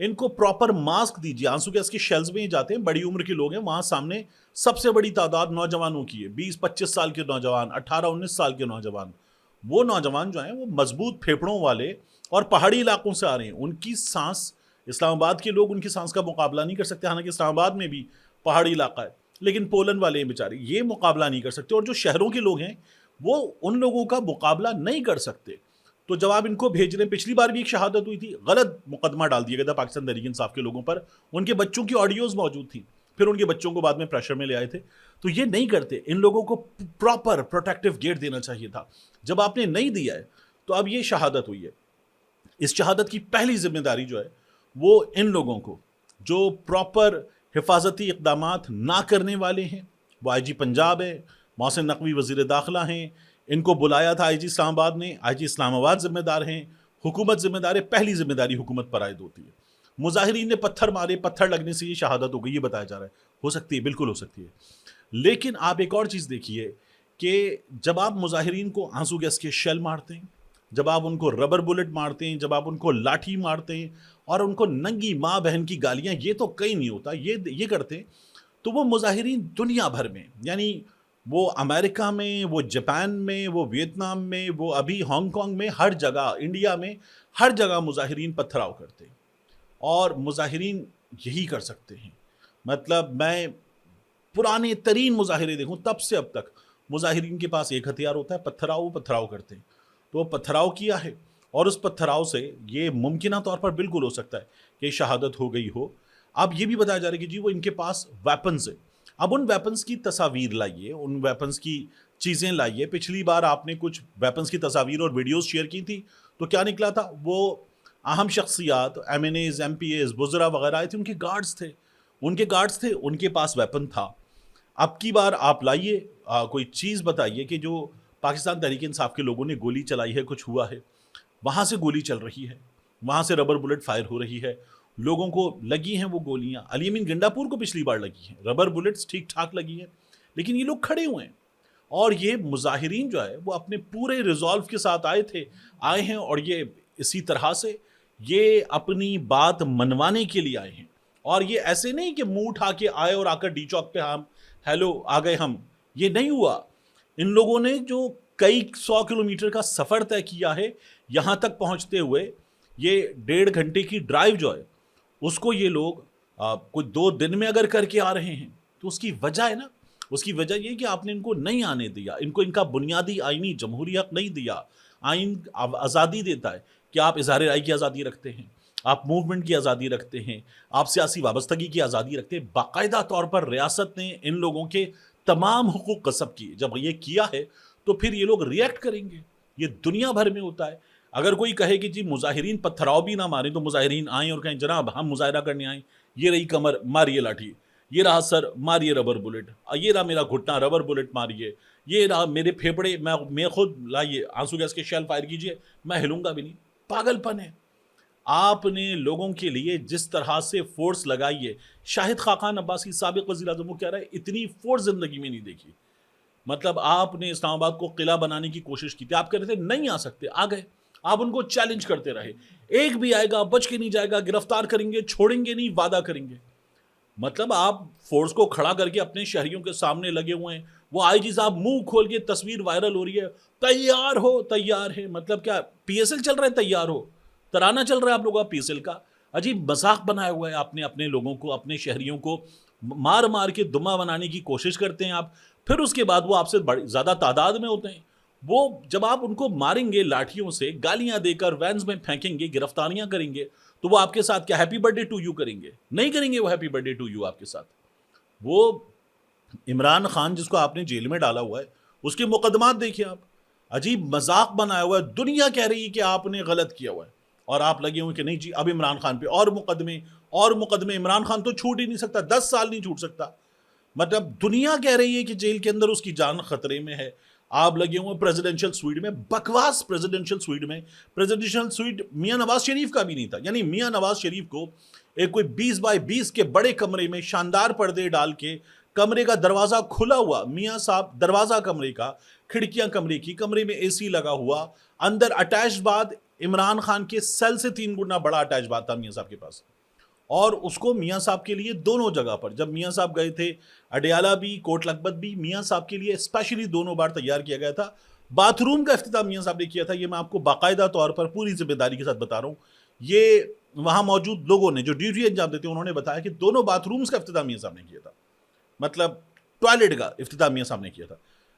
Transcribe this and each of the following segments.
ان کو proper mask دیجیے. آنسو گیس کے شیلز میں جاتے ہیں, بڑی عمر کے لوگ ہیں, وہاں سامنے سب سے بڑی تعداد نوجوانوں کی ہے, 20-25 سال کے نوجوان, 18-19 سال کے نوجوان. وہ نوجوان جو ہیں وہ مضبوط پھیپھڑوں والے اور پہاڑی علاقوں سے آ رہے ہیں. ان کی سانس, اسلام آباد کے لوگ ان کی سانس کا مقابلہ نہیں کر سکتے, حالانکہ اسلام آباد میں بھی پہاڑی علاقہ ہے, لیکن پولن والے ہیں بیچارے, یہ مقابلہ نہیں کر سکتے. اور جو شہروں کے لوگ ہیں وہ ان لوگوں کا مقابلہ نہیں کر سکتے. تو جب آپ ان کو بھیج رہے ہیں, پچھلی بار بھی ایک شہادت ہوئی تھی, غلط مقدمہ ڈال دیا گیا تھا پاکستان تحریک انصاف کے لوگوں پر, ان کے بچوں کی آڈیوز موجود تھیں, پھر ان کے بچوں کو بعد میں پریشر میں لے آئے تھے. تو یہ نہیں کرتے, ان لوگوں کو پراپر پروٹیکٹیو گیٹ دینا چاہیے تھا. جب آپ نے نہیں دیا ہے تو اب یہ شہادت ہوئی ہے. اس شہادت کی پہلی ذمہ داری جو ہے وہ ان لوگوں کو جو پراپر حفاظتی اقدامات نہ کرنے والے ہیں, وہ آئی جی پنجاب ہے, محسن نقوی وزیر داخلہ ہیں, ان کو بلایا تھا آئی جی اسلام آباد نے, آئی جی اسلام آباد ذمہ دار ہیں, حکومت ذمہ دار ہے. پہلی ذمہ داری حکومت پر عائد ہوتی ہے. مظاہرین نے پتھر مارے, پتھر لگنے سے یہ شہادت ہو گئی, یہ بتایا جا رہا ہے. ہو سکتی ہے, بالکل ہو سکتی ہے. لیکن آپ ایک اور چیز دیکھیے کہ جب آپ مظاہرین کو آنسو گیس کے شیل مارتے ہیں, جب آپ ان کو ربر بلٹ مارتے ہیں, جب آپ ان کو لاٹھی مارتے ہیں اور ان کو ننگی ماں بہن کی گالیاں, یہ تو کہیں نہیں ہوتا, یہ کرتے ہیں, تو وہ مظاہرین دنیا بھر میں, یعنی وہ امریکہ میں, وہ جاپان میں, وہ ویتنام میں, وہ ابھی ہانگ کانگ میں, ہر جگہ, انڈیا میں, ہر جگہ مظاہرین پتھراؤ کرتے ہیں. اور مظاہرین یہی کر سکتے ہیں. مطلب میں پرانے ترین مظاہرے دیکھوں تب سے اب تک, مظاہرین کے پاس ایک ہتھیار ہوتا ہے, پتھراؤ. وہ پتھراؤ کرتے ہیں. تو وہ پتھراؤ کیا ہے, اور اس پتھراؤ سے یہ ممکنہ طور پر بالکل ہو سکتا ہے کہ شہادت ہو گئی ہو. اب یہ بھی بتایا جا رہا ہے کہ جی وہ ان کے پاس ویپنز ہیں. اب ان ویپنز کی تصاویر لائیے, ان ویپنز کی چیزیں لائیے. پچھلی بار آپ نے کچھ ویپنز کی تصاویر اور ویڈیوز شیئر کی تھی, تو کیا نکلا تھا, وہ اہم شخصیات, MNAs, MPAs, وزراء وغیرہ آئے تھے, ان کے گارڈز تھے, ان کے پاس ویپن تھا. اب کی بار آپ لائیے, کوئی چیز بتائیے کہ جو پاکستان تحریک انصاف کے لوگوں نے گولی چلائی ہے, کچھ ہوا ہے, وہاں سے گولی چل رہی ہے, وہاں سے ربر بلٹ فائر ہو رہی ہے, لوگوں کو لگی ہیں وہ گولیاں. علی امین گنڈا پور کو پچھلی بار لگی ہیں, ربر بلٹس ٹھیک ٹھاک لگی ہیں, لیکن یہ لوگ کھڑے ہوئے ہیں. اور یہ مظاہرین جو ہے وہ اپنے پورے ریزالو کے ساتھ آئے ہیں, اور یہ اسی طرح سے یہ اپنی بات منوانے کے لیے آئے ہیں. اور یہ ایسے نہیں کہ منہ اٹھا کے آئے اور آ کر ڈی چوک پہ ہم ہیلو آ گئے ہم, یہ نہیں ہوا. ان لوگوں نے جو کئی 100 کلومیٹر کا سفر طے کیا ہے یہاں تک پہنچتے ہوئے, یہ 1.5 گھنٹے کی ڈرائیو جو ہے اس کو یہ لوگ کوئی 2 دن میں اگر کر کے آ رہے ہیں, تو اس کی وجہ ہے نا, اس کی وجہ یہ کہ آپ نے ان کو نہیں آنے دیا, ان کا بنیادی آئینی جمہوری حق نہیں دیا. آئین آزادی دیتا ہے کہ آپ اظہار رائے کی آزادی رکھتے ہیں, آپ موومنٹ کی آزادی رکھتے ہیں, آپ سیاسی وابستگی کی آزادی رکھتے ہیں. باقاعدہ طور پر ریاست نے ان لوگوں کے تمام حقوق غصب کیے. جب یہ کیا ہے تو پھر یہ لوگ ریئیکٹ کریں گے. یہ دنیا بھر میں ہوتا ہے. اگر کوئی کہے کہ جی مظاہرین پتھراؤ بھی نہ ماریں, تو مظاہرین آئیں اور کہیں جناب ہم مظاہرہ کرنے آئیں, یہ رہی کمر ماریے لاٹھی, یہ رہا سر ماریے ربر بلٹ, یہ رہا میرا گھٹنا ربر بلٹ ماریے, یہ رہا میرے پھیپڑے میں خود لائیے آنسو گیس کے شیل فائر کیجئے, میں ہلوں گا بھی نہیں. پاگل پن ہے. آپ نے لوگوں کے لیے جس طرح سے فورس لگائی ہے, شاہد خاقان عباسی سابق وزیر اعظم وہ کہہ رہا ہے اتنی فورس زندگی میں نہیں دیکھی. مطلب آپ نے اسلام آباد کو قلعہ بنانے کی کوشش کی تھی, آپ کہہ رہے تھے نہیں آ سکتے, آ گئے. آپ ان کو چیلنج کرتے رہے, ایک بھی آئے گا بچ کے نہیں جائے گا, گرفتار کریں گے, چھوڑیں گے نہیں, وعدہ کریں گے. مطلب آپ فورس کو کھڑا کر کے اپنے شہریوں کے سامنے لگے ہوئے ہیں. وہ آئی جی صاحب منہ کھول کے تصویر وائرل ہو رہی ہے, تیار ہو, تیار ہے. مطلب کیا پی ایس ایل چل رہا ہے, تیار ہو, ترانہ چل رہا ہے آپ لوگوں کا پی ایس ایل کا. عجیب مذاق بنایا ہوا ہے آپ نے, اپنے لوگوں کو, اپنے شہریوں کو مار مار کے دمہ بنانے کی کوشش کرتے ہیں آپ. پھر اس کے بعد وہ آپ سے زیادہ تعداد میں ہوتے ہیں. وہ جب آپ ان کو ماریں گے لاٹھیوں سے, گالیاں دے کر وینز میں پھینکیں گے, گرفتاریاں کریں گے, تو وہ آپ کے ساتھ کیا happy birthday to you کریں گے؟ نہیں کریں گے وہ happy birthday to you آپ کے ساتھ. وہ عمران خان جس کو آپ نے جیل میں ڈالا ہوا ہے, اس کے مقدمات دیکھیں آپ, عجیب مذاق بنایا ہوا ہے. دنیا کہہ رہی ہے کہ آپ نے غلط کیا ہوا ہے, اور آپ لگے ہوئے کہ نہیں جی اب عمران خان پہ اور مقدمے. عمران خان تو چھوٹ ہی نہیں سکتا, 10 سال نہیں چھوٹ سکتا. مطلب دنیا کہہ رہی ہے کہ جیل کے اندر اس کی جان خطرے میں ہے. آپ لگے ہوئے پریزیڈنشل سویٹ میں, بکواس پریزیڈنشل سویٹ میاں نواز شریف کا بھی نہیں تھا. یعنی میاں نواز شریف کو ایک کوئی 20x20 کے بڑے کمرے میں شاندار پردے ڈال کے, کمرے کا دروازہ کھلا ہوا, میاں صاحب دروازہ کمرے کا, کھڑکیاں کمرے کی, کمرے میں اے سی لگا ہوا, اندر اٹیچ باتھ عمران خان کے سیل سے 3 گنا بڑا اٹیچ باتھ تھا میاں صاحب کے پاس. اور اس کو میاں صاحب کے لیے دونوں جگہ پر، جب میاں صاحب گئے تھے اڈیالہ بھی کوٹ لکھپت بھی، میاں صاحب کے لیے اسپیشلی دونوں بار تیار کیا گیا تھا. باتھ روم کا افتتاح میاں صاحب نے کیا تھا، یہ میں آپ کو باقاعدہ طور پر پوری ذمہ داری کے ساتھ بتا رہا ہوں. یہ وہاں موجود لوگوں نے جو ڈیوٹی انجام دیتے ہیں انہوں نے بتایا کہ دونوں باتھ رومز کا افتتاح میاں صاحب نے کیا تھا، مطلب ٹوائلٹ کا افتتاح میاں صاحب نے کیا تھا.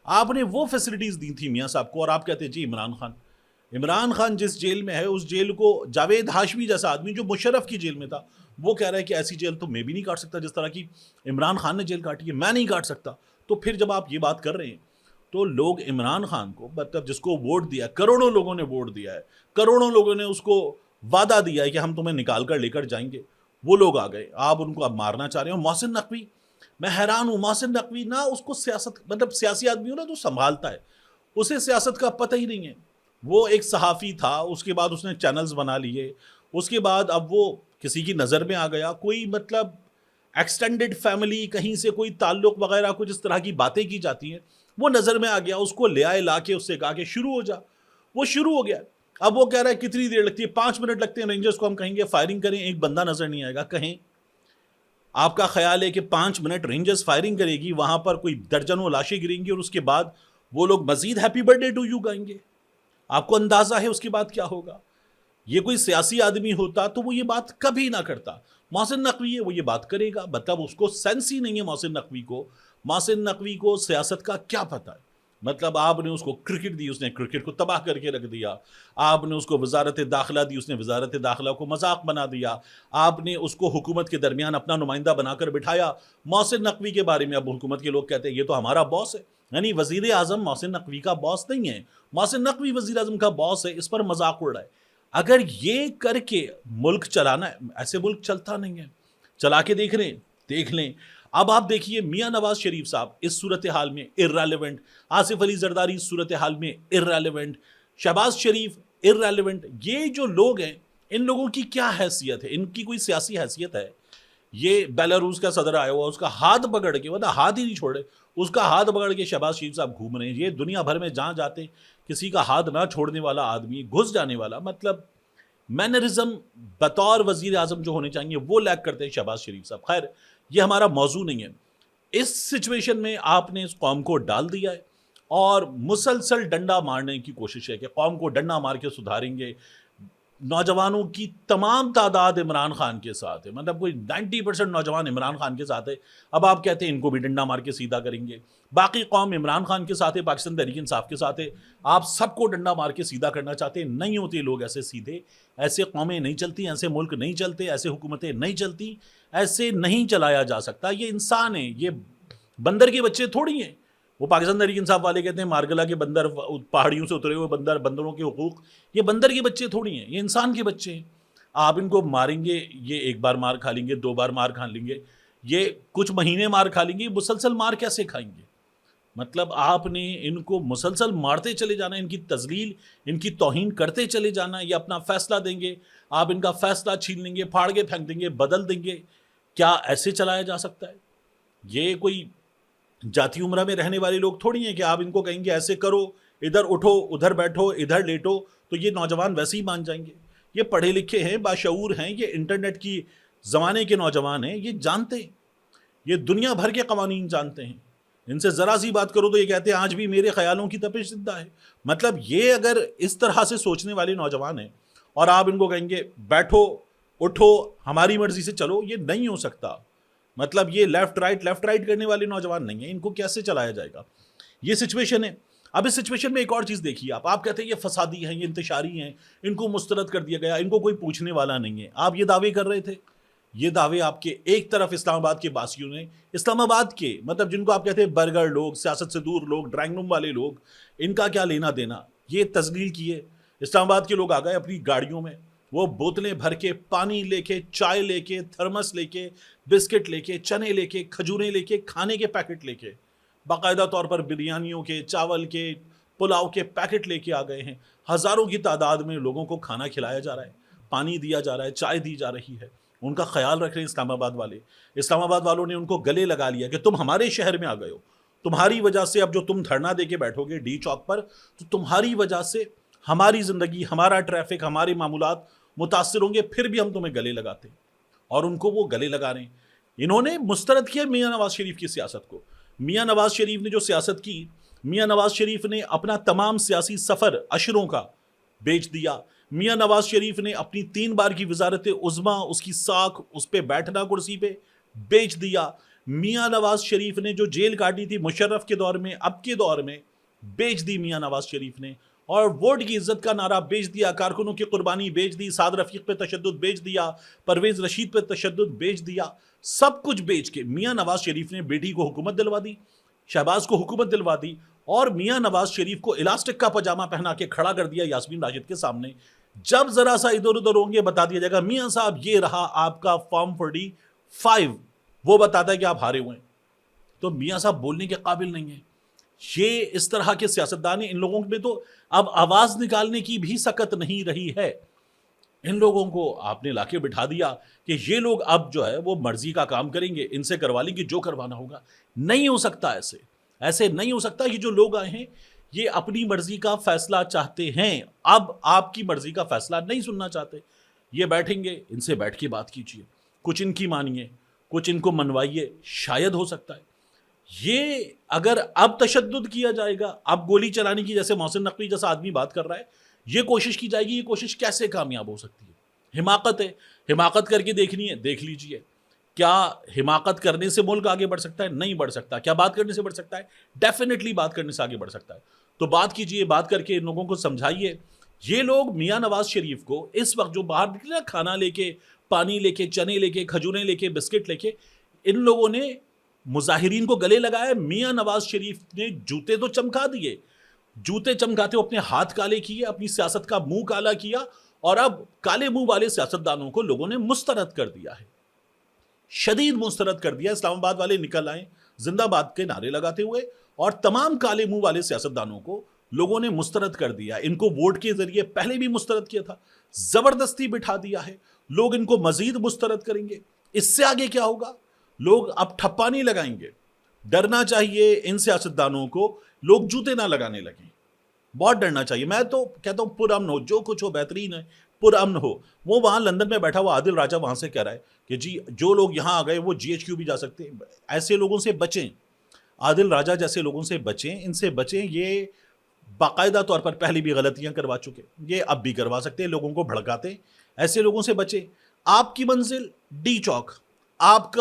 آپ نے وہ فیسلٹیز دی تھی میاں صاحب کو، اور آپ کہتے ہیں جی عمران خان جس جیل میں ہے اس جیل کو جاوید ہاشمی جیسا آدمی جو مشرف کی جیل میں تھا وہ کہہ رہا ہے کہ ایسی جیل تو میں بھی نہیں کاٹ سکتا جس طرح کی عمران خان نے جیل کاٹی ہے، میں نہیں کاٹ سکتا. تو پھر جب آپ یہ بات کر رہے ہیں تو لوگ عمران خان کو، مطلب جس کو ووٹ دیا، کروڑوں لوگوں نے ووٹ دیا ہے، کروڑوں لوگوں نے اس کو وعدہ دیا ہے کہ ہم تمہیں نکال کر لے کر جائیں گے، وہ لوگ آ گئے، آپ ان کو اب مارنا چاہ رہے ہیں. محسن نقوی، میں حیران ہوں، محسن نقوی نہ اس کو سیاست، مطلب سیاسی آدمی ہو نا تو سنبھالتا ہے، اسے سیاست کا پتہ ہی نہیں ہے. وہ ایک صحافی تھا، اس کے بعد اس نے چینلز بنا لیے، اس کے بعد اب وہ کسی کی نظر میں آ گیا، کوئی مطلب ایکسٹینڈڈ فیملی، کہیں سے کوئی تعلق وغیرہ کچھ اس طرح کی باتیں کی جاتی ہیں، وہ نظر میں آ گیا، اس کو لے آئے، لا کے اس سے کہا کہ شروع ہو جا، وہ شروع ہو گیا. اب وہ کہہ رہا ہے کتنی دیر لگتی ہے، 5 منٹ لگتے ہیں رینجرز کو، ہم کہیں گے فائرنگ کریں، ایک بندہ نظر نہیں آئے گا. کہیں آپ کا خیال ہے کہ 5 منٹ رینجرز فائرنگ کرے گی، وہاں پر کوئی درجنوں لاشیں گریں گی اور اس کے بعد وہ لوگ مزید happy birthday to you گائیں گے؟ آپ کو اندازہ ہے اس کے بعد کیا ہوگا؟ یہ کوئی سیاسی آدمی ہوتا تو وہ یہ بات کبھی نہ کرتا. محسن نقوی ہے، وہ یہ بات کرے گا، مطلب اس کو سینس ہی نہیں ہے. محسن نقوی کو سیاست کا کیا پتہ ہے؟ مطلب آپ نے اس کو کرکٹ دی، اس نے کرکٹ کو تباہ کر کے رکھ دیا. آپ نے اس کو وزارت داخلہ دی، اس نے وزارت داخلہ کو مذاق بنا دیا. آپ نے اس کو حکومت کے درمیان اپنا نمائندہ بنا کر بٹھایا. محسن نقوی کے بارے میں اب حکومت کے لوگ کہتے ہیں یہ تو ہمارا باس ہے، یعنی وزیر اعظم محسن نقوی کا باس نہیں ہے، محسن نقوی وزیر اعظم کا باس ہے. اس پر مذاق اڑ رہا ہے. اگر یہ کر کے ملک چلانا ہے، ایسے ملک چلتا نہیں ہے. چلا کے دیکھ لیں. اب آپ دیکھیے میاں نواز شریف صاحب اس صورتحال میں irrelevant، آصف علی زرداری اس صورتحال میں irrelevant، شہباز شریف irrelevant. یہ جو لوگ ہیں ان لوگوں کی کیا حیثیت ہے؟ ان کی کوئی سیاسی حیثیت ہے؟ یہ بیلاروس کا صدر آیا ہوا، اس کا ہاتھ پکڑ کے، مطلب ہاتھ ہی نہیں چھوڑے، اس کا ہاتھ پکڑ کے شہباز شریف صاحب گھوم رہے ہیں. یہ دنیا بھر میں جہاں جاتے کسی کا ہاتھ نہ چھوڑنے والا آدمی، گھس جانے والا، مطلب مینرزم بطور وزیر اعظم جو ہونے چاہیے وہ لیک کرتے ہیں شہباز شریف صاحب. خیر یہ ہمارا موضوع نہیں ہے. اس سچویشن میں آپ نے اس قوم کو ڈال دیا ہے اور مسلسل ڈنڈا مارنے کی کوشش ہے کہ قوم کو ڈنڈا مار کے سدھاریں گے. نوجوانوں کی تمام تعداد عمران خان کے ساتھ ہے، مطلب کوئی 90% نوجوان عمران خان کے ساتھ ہے. اب آپ کہتے ہیں ان کو بھی ڈنڈا مار کے سیدھا کریں گے. باقی قوم عمران خان کے ساتھ ہے، پاکستان تحریک انصاف کے ساتھ ہے. آپ سب کو ڈنڈا مار کے سیدھا کرنا چاہتے ہیں. نہیں ہوتے لوگ ایسے سیدھے، ایسے قومیں نہیں چلتی، ایسے ملک نہیں چلتے، ایسے حکومتیں نہیں چلتی، ایسے نہیں چلایا جا سکتا. یہ انسان ہیں، یہ بندر کے بچے تھوڑی ہیں. وہ پاکستان تحریک انصاف والے کہتے ہیں مارگلا کے بندر، پہاڑیوں سے اترے ہوئے بندر، بندروں کے حقوق. یہ بندر کے بچے تھوڑی ہیں، یہ انسان کے بچے ہیں. آپ ان کو ماریں گے، یہ ایک بار مار کھا لیں گے، 2 بار مار کھا لیں گے، یہ کچھ مہینے مار کھا لیں گے، مسلسل مار کیسے کھائیں گے؟ مطلب آپ نے ان کو مسلسل مارتے چلے جانا، ان کی تذلیل، ان کی توہین کرتے چلے جانا. یہ اپنا فیصلہ دیں گے، آپ ان کا فیصلہ چھین لیں گے، پھاڑ کے پھینک دیں گے، بدل دیں گے. کیا ایسے چلایا جا سکتا ہے؟ یہ کوئی جاتی عمرہ میں رہنے والے لوگ تھوڑی ہیں کہ آپ ان کو کہیں گے ایسے کرو، ادھر اٹھو، ادھر بیٹھو، ادھر لیٹو، تو یہ نوجوان ویسے ہی مان جائیں گے. یہ پڑھے لکھے ہیں، باشعور ہیں، یہ انٹرنیٹ کی زمانے کے نوجوان ہیں، یہ جانتے ہیں، یہ دنیا بھر کے قوانین جانتے ہیں. ان سے ذرا سی بات کرو تو یہ کہتے ہیں آج بھی میرے خیالوں کی تپش زندہ ہے. مطلب یہ اگر اس طرح سے سوچنے والے نوجوان ہیں اور آپ ان کو کہیں گے بیٹھو، اٹھو، ہماری مرضی سے چلو، یہ نہیں ہو سکتا. مطلب یہ لیفٹ رائٹ کرنے والے نوجوان نہیں ہیں، ان کو کیسے چلایا جائے گا؟ یہ سچویشن ہے. اب اس سچویشن میں ایک اور چیز دیکھیے، آپ کہتے ہیں یہ فسادی ہیں، یہ انتشاری ہیں، ان کو مسترد کر دیا گیا، ان کو کوئی پوچھنے والا نہیں ہے. آپ یہ دعوے کر رہے تھے، یہ دعوے آپ کے ایک طرف اسلام آباد کے باسیوں نے، اسلام آباد کے مطلب جن کو آپ کہتے ہیں برگر لوگ، سیاست سے دور لوگ، ڈرائنگ روم والے لوگ، ان کا کیا لینا دینا؟ یہ تذلیل کیے. اسلام آباد کے لوگ آ گئے اپنی گاڑیوں میں، وہ بوتلیں بھر کے، پانی لے کے، چائے لے کے، تھرمس لے کے، بسکٹ لے کے، چنے لے کے، کھجوریں لے کے، کھانے کے پیکٹ لے کے، باقاعدہ طور پر بریانیوں کے، چاول کے، پلاؤ کے پیکٹ لے کے آ گئے ہیں. ہزاروں کی تعداد میں لوگوں کو کھانا کھلایا جا رہا ہے، پانی دیا جا رہا ہے، چائے دی جا رہی ہے. ان کا خیال رکھ رہے ہیں اسلام آباد والے. اسلام آباد والوں نے ان کو گلے لگا لیا کہ تم ہمارے شہر میں آ گئے ہو، تمہاری وجہ سے اب جو تم دھرنا دے کے بیٹھو گے ڈی چوک پر، تو تمہاری وجہ سے ہماری زندگی، ہمارا ٹریفک، ہمارے معمولات متاثر ہوں گے، پھر بھی ہم تمہیں گلے لگاتے ہیں. اور ان کو وہ گلے لگا رہے ہیں. انہوں نے مسترد کیا میاں نواز شریف کی سیاست کو. میاں نواز شریف نے جو سیاست کی, میاں نواز شریف نے اپنا تمام سیاسی سفر عشروں کا بیچ دیا. میاں نواز شریف نے اپنی 3 بار کی وزارت عظمیٰ, اس کی ساکھ, اس پہ بیٹھنا کرسی پہ, بیچ دیا. میاں نواز شریف نے جو جیل کاٹی تھی مشرف کے دور میں, اب کے دور میں بیچ دی میاں نواز شریف نے. اور ووٹ کی عزت کا نعرہ بیچ دیا, کارکنوں کی قربانی بیچ دی, سعد رفیق پہ تشدد بیچ دیا, پرویز رشید پہ تشدد بیچ دیا. سب کچھ بیچ کے میاں نواز شریف نے بیٹی کو حکومت دلوا دی, شہباز کو حکومت دلوا دی, اور میاں نواز شریف کو الاسٹک کا پاجامہ پہنا کے کھڑا کر دیا یاسمین راشد کے سامنے. جب ذرا سا ادھر ادھر ہوں گے بتا دیا جائے گا میاں صاحب یہ رہا آپ کا فارم 45, وہ بتاتا ہے کہ آپ ہارے ہوئے ہیں. تو میاں صاحب بولنے کے قابل نہیں ہیں. یہ اس طرح کے سیاستدان ہیں. ان لوگوں میں تو اب آواز نکالنے کی بھی سکت نہیں رہی ہے. ان لوگوں کو آپ نے لا کے بٹھا دیا کہ یہ لوگ اب جو ہے وہ مرضی کا کام کریں گے, ان سے کروا لیں گے جو کروانا ہوگا. نہیں ہو سکتا ایسے نہیں ہو سکتا. یہ جو لوگ آئے ہیں یہ اپنی مرضی کا فیصلہ چاہتے ہیں, اب آپ کی مرضی کا فیصلہ نہیں سننا چاہتے. یہ بیٹھیں گے, ان سے بیٹھ کے بات کیجیے, کچھ ان کی مانیے, کچھ ان کو منوائیے, شاید ہو سکتا ہے. یہ اگر اب تشدد کیا جائے گا, اب گولی چلانے کی, جیسے محسن نقوی جیسا آدمی بات کر رہا ہے, یہ کوشش کی جائے گی, یہ کوشش کیسے کامیاب ہو سکتی ہے؟ حماقت ہے. حماقت کر کے دیکھنی ہے, دیکھ لیجئے. کیا حماقت کرنے سے ملک آگے بڑھ سکتا ہے؟ نہیں بڑھ سکتا. کیا بات کرنے سے بڑھ سکتا ہے؟ ڈیفینیٹلی بات کرنے سے آگے بڑھ سکتا ہے. تو بات کیجئے, بات کر کے ان لوگوں کو سمجھائیے. یہ لوگ میاں نواز شریف کو اس وقت جو باہر نکلے نا, کھانا لے کے, پانی لے کے, چنے لے کے, کھجوریں لے کے, بسکٹ لے کے, ان لوگوں نے مظاہرین کو گلے لگائے. میاں نواز شریف نے جوتے تو چمکا دیے, جوتے چمکاتے اپنے ہاتھ کالے کیے, اپنی سیاست کا منہ کالا کیا, اور اب کالے منہ والے سیاستدانوں کو لوگوں نے مسترد کر دیا ہے, شدید مسترد کر دیا. اسلام آباد والے نکل آئے زندہ باد کے نعرے لگاتے ہوئے, اور تمام کالے منہ والے سیاستدانوں کو لوگوں نے مسترد کر دیا. ان کو ووٹ کے ذریعے پہلے بھی مسترد کیا تھا, زبردستی بٹھا دیا ہے. لوگ ان کو مزید مسترد کریں گے. اس سے آگے کیا ہوگا؟ لوگ اب ٹھپا نہیں لگائیں گے. ڈرنا چاہیے ان سیاستدانوں کو, لوگ جوتے نہ لگانے لگیں. بہت ڈرنا چاہیے. میں تو کہتا ہوں پرامن ہو, جو کچھ ہو بہترین ہے, پرامن ہو. وہ وہاں لندن میں بیٹھا ہوا عادل راجہ وہاں سے کہہ رہا ہے کہ جی جو لوگ یہاں آ گئے وہ GHQ بھی جا سکتے ہیں. ایسے لوگوں سے بچیں, عادل راجہ جیسے لوگوں سے بچیں, ان سے بچیں. یہ باقاعدہ طور پر پہلے بھی غلطیاں کروا چکے, یہ اب بھی کروا سکتے ہیں, لوگوں کو بھڑکاتے. ایسے لوگوں سے بچیں. آپ کی منزل ڈی چوک, آپ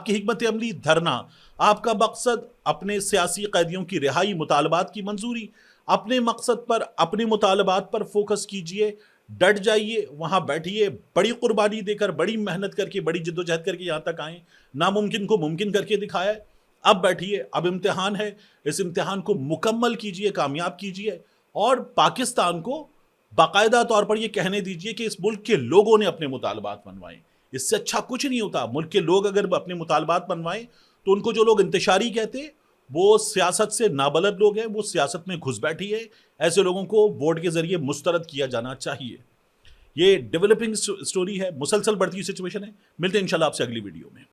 کی حکمت عملی دھرنا, آپ کا مقصد اپنے سیاسی قیدیوں کی رہائی, مطالبات کی منظوری. اپنے مقصد پر, اپنے مطالبات پر فوکس کیجئے, ڈٹ جائیے, وہاں بیٹھیے. بڑی قربانی دے کر, بڑی محنت کر کے, بڑی جدوجہد کر کے یہاں تک آئیں, ناممکن کو ممکن کر کے دکھایا ہے. اب بیٹھیے, اب امتحان ہے, اس امتحان کو مکمل کیجئے, کامیاب کیجئے, اور پاکستان کو باقاعدہ طور پر یہ کہنے دیجئے کہ اس ملک کے لوگوں نے اپنے مطالبات منوائے. اس سے اچھا کچھ نہیں ہوتا. ملک کے لوگ اگر اپنے مطالبات منوائیں تو ان کو جو لوگ انتشاری کہتے, وہ سیاست سے نابلد لوگ ہیں, وہ سیاست میں گھس بیٹھی ہے. ایسے لوگوں کو ووٹ کے ذریعے مسترد کیا جانا چاہیے. یہ ڈیولپنگ سٹوری ہے, مسلسل بڑھتی سچویشن ہے. ملتے ہیں انشاءاللہ آپ سے اگلی ویڈیو میں.